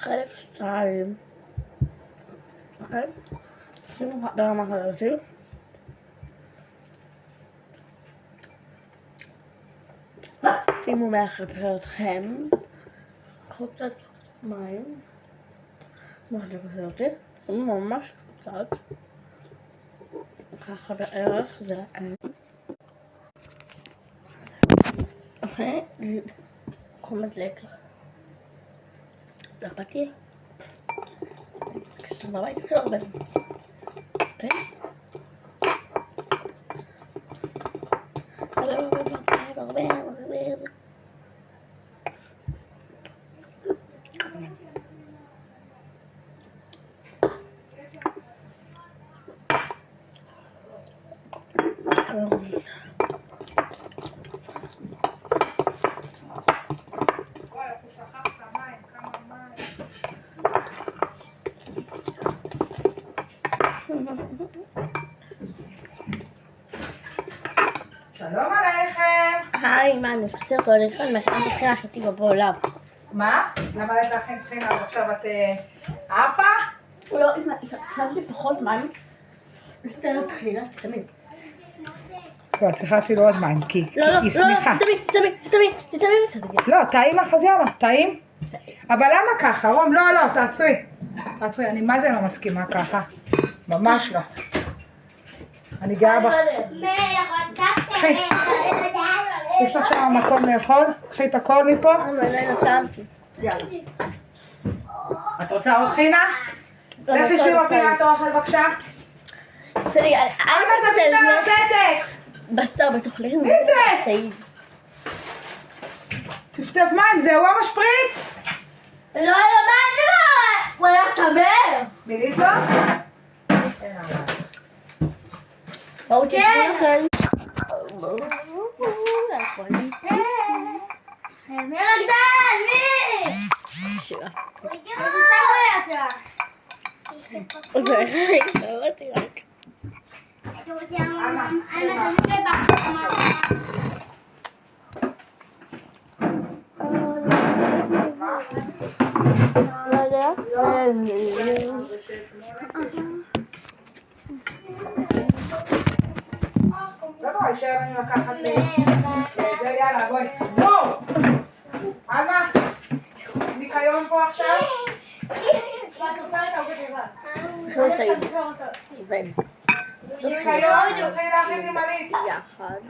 חלק 2. אוקיי? שימו ברמה חדשים. שימו מאחרפר אתכם. קחו קצת מים. מחליף אותי. שימו ממש קצת. ככה בערך זה אוקיי, קחו מזלג. לא אכפת לי. כשאתם בבית תתחילו הרבה. אוקיי? שלום עליכם. היי, מה, אני עושה סרטון ראשון מכינה תחילה שהייתי בעולם. מה? למה להכין תחינה? אז עכשיו את עפה? לא, אמא, שמתי פחות מים. יותר תחילה, תמיד. לא, את צריכה אפילו עוד מים, כי היא שמחה. תמיד. לא, טעים לך, אז יאללה, טעים? אבל למה ככה, רום? לא, תעצרי. תעצרי, אני מה זה לא מסכימה ככה? ממש לא. אני גאה בך. קחי. יש לך שם מקום לאכול? קחי את הכל מפה. לא שמתי. יאללה. את רוצה עוד חינה? לכי שבי בפינת האוכל בבקשה. בסדר, אבא תביא את הפתק. בסדר, בתוכלי. מי זה? טפטף מים, זהו המשפריץ? לא, מה זה? הוא היה חבר. מילית לו? בואו תשמעו לכם. מי רקדן? מי? שירה. זה אמרתי רק. לא יודע. לא נורא, יישאר לנו לקחת זה, יאללה, בואי. בואו! אלמה, ניקיון פה עכשיו? ניקיון, תתחילי להכניס עם מלית. יחד.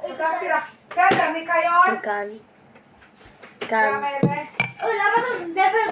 כתבתי לך. בסדר, ניקיון. כאן. גם אלה. למה זה זבל?